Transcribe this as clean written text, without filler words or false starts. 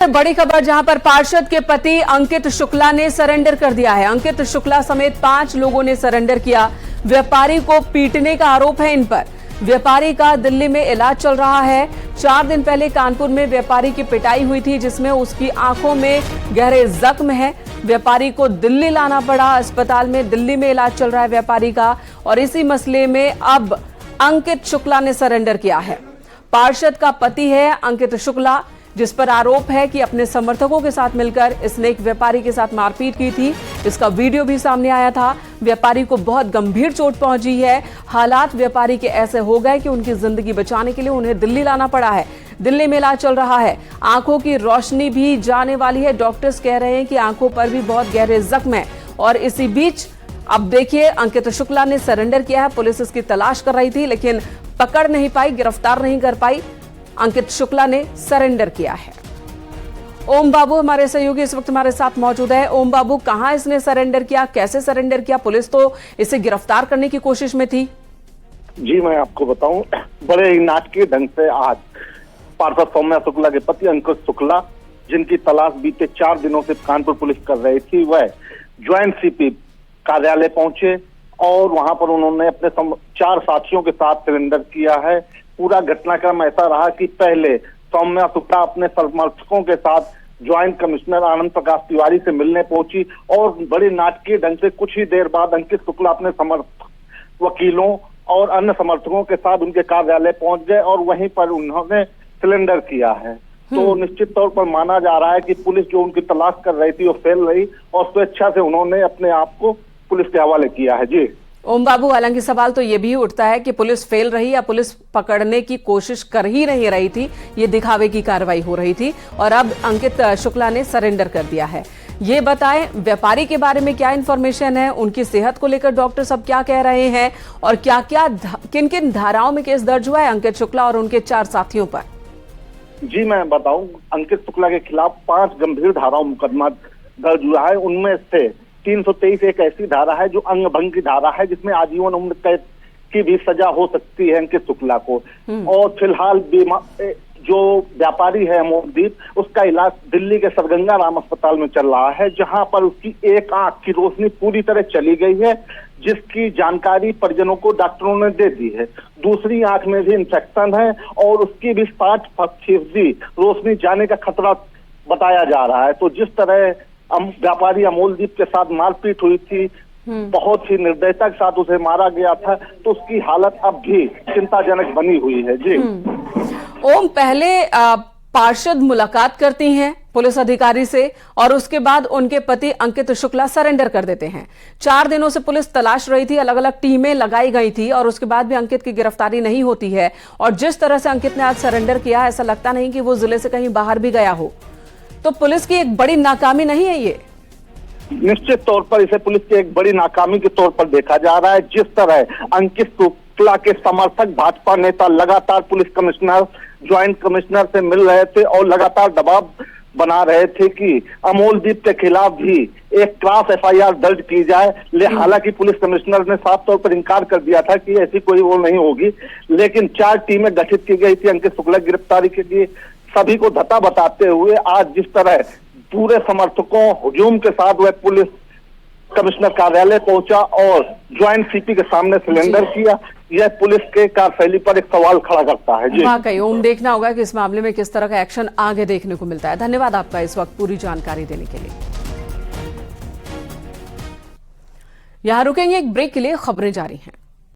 बड़ी खबर जहां पर पार्षद के पति अंकित शुक्ला ने सरेंडर कर दिया है। अंकित शुक्ला समेत 5 लोगों ने सरेंडर किया। व्यापारी को पीटने का आरोप है इन पर। व्यापारी का दिल्ली में इलाज चल रहा है। 4 दिन पहले कानपुर में व्यापारी की पिटाई हुई थी, जिसमें उसकी आंखों में गहरे जख्म है। व्यापारी को दिल्ली लाना पड़ा। अस्पताल में दिल्ली में इलाज चल रहा है व्यापारी का, और इसी मसले में अब अंकित शुक्ला ने सरेंडर किया है। पार्षद का पति है अंकित शुक्ला, जिस पर आरोप है कि अपने समर्थकों के साथ मिलकर इसने एक व्यापारी के साथ मारपीट की थी। इसका वीडियो भी सामने आया था। व्यापारी को बहुत गंभीर चोट पहुंची है। हालात व्यापारी के ऐसे हो गए कि उनकी जिंदगी बचाने के लिए उन्हें दिल्ली लाना पड़ा है। दिल्ली में इलाज चल रहा है। आंखों की रोशनी भी जाने वाली है। डॉक्टर्स कह रहे हैं कि आंखों पर भी बहुत गहरे जख्म है। और इसी बीच अब देखिए, अंकित शुक्ला ने सरेंडर किया है। पुलिस इसकी तलाश कर रही थी, लेकिन पकड़ नहीं पाई, गिरफ्तार नहीं कर पाई। अंकित शुक्ला ने सरेंडर किया है। ओम बाबू हमारे सहयोगी इस वक्त हमारे साथ मौजूद है। ओम बाबू, कहां इसने सरेंडर किया, कैसे सरेंडर किया? पुलिस तो इसे गिरफ्तार करने की कोशिश में थी। जी, मैं आपको बताऊं, बड़े ही नाटकीय ढंग से आज पार्षद सौम्या शुक्ला के पति अंकित शुक्ला, जिनकी तलाश बीते 4 दिनों से कानपुर पुलिस कर रही थी, वह ज्वाइंट सीपी कार्यालय पहुंचे और वहां पर उन्होंने अपने 4 साथियों के साथ सरेंडर किया है। पूरा घटनाक्रम ऐसा रहा कि पहले सौम्या शुक्ला अपने समर्थकों के साथ ज्वाइंट कमिश्नर आनंद प्रकाश तिवारी से मिलने पहुंची, और बड़े नाटकीय ढंग से कुछ ही देर बाद अंकित शुक्ला अपने वकीलों और अन्य समर्थकों के साथ उनके कार्यालय पहुंच गए और वहीं पर उन्होंने सिलेंडर किया है। तो निश्चित तौर पर माना जा रहा है कि पुलिस जो उनकी तलाश कर रही थी वो फेल रही, और स्वेच्छा से उन्होंने अपने आप को पुलिस के हवाले किया है। जी ओम बाबू, हालांकि सवाल तो ये भी उठता है कि पुलिस फेल रही या पुलिस पकड़ने की कोशिश कर ही नहीं रही थी, ये दिखावे की कार्रवाई हो रही थी, और अब अंकित शुक्ला ने सरेंडर कर दिया है। ये बताएं, व्यापारी के बारे में क्या इन्फॉर्मेशन है, उनकी सेहत को लेकर डॉक्टर सब क्या कह रहे हैं, और क्या क्या किन किन धाराओं में केस दर्ज हुआ है अंकित शुक्ला और उनके 4 साथियों पर? जी, मैं बताऊं, अंकित शुक्ला के खिलाफ 5 गंभीर धाराओं मुकदमा दर्ज हुआ है। उनमें से 323 एक ऐसी धारा है जो अंग भंग की धारा है, जिसमें आजीवन उम्र कैद की भी सजा हो सकती है अंकित शुक्ला को। और फिलहाल जो व्यापारी है अमोलदीप, उसका इलाज दिल्ली के सरगंगा राम अस्पताल में चल रहा है, जहां पर उसकी एक आंख की रोशनी पूरी तरह चली गई है, जिसकी जानकारी परिजनों को डॉक्टरों ने दे दी है। दूसरी आंख में भी इंफेक्शन है और उसकी भी 60% रोशनी जाने का खतरा बताया जा रहा है। तो जिस तरह व्यापारी अमोलदीप के साथ मारपीट हुई थी, बहुत ही निर्दयता के साथ उसे मारा गया था, तो उसकी हालत अब भी चिंताजनक बनी हुई है। जी ओम, पहले पार्षद मुलाकात करती हैं पुलिस अधिकारी से, और उसके बाद उनके पति अंकित शुक्ला सरेंडर कर देते हैं। 4 दिनों से पुलिस तलाश रही थी, अलग अलग टीमें लगाई गई थी, और उसके बाद भी अंकित की गिरफ्तारी नहीं होती है। और जिस तरह से अंकित ने आज सरेंडर किया, ऐसा लगता नहीं कि वो जिले से कहीं बाहर भी गया हो। तो पुलिस की एक बड़ी नाकामी नहीं है ये? निश्चित तौर पर इसे पुलिस की एक बड़ी नाकामी के तौर पर देखा जा रहा है। जिस तरह अंकित शुक्ला के समर्थक भाजपा नेता लगातार पुलिस कमिश्नर, ज्वाइंट कमिश्नर से मिल रहे थे और लगातार दबाव बना रहे थे कि अमोलदीप के खिलाफ भी एक क्रॉस FIR दर्ज की जाए। हालांकि पुलिस कमिश्नर ने साफ तौर पर इंकार कर दिया था कि ऐसी कोई वो नहीं होगी, लेकिन 4 टीमें गठित की गई थी अंकित शुक्ला की गिरफ्तारी के लिए। सभी को धता बताते हुए आज जिस तरह पूरे समर्थकों हुजूम के साथ वह पुलिस कमिश्नर कार्यालय पहुंचा और ज्वाइंट सीपी के सामने सिलेंडर किया, यह पुलिस के कार्यशैली पर एक सवाल खड़ा करता है। जी वाकई ओम, देखना होगा कि इस मामले में किस तरह का एक्शन आगे देखने को मिलता है। धन्यवाद आपका इस वक्त पूरी जानकारी देने के लिए। यहां रुकेंगे एक ब्रेक के लिए, खबरें जारी हैं।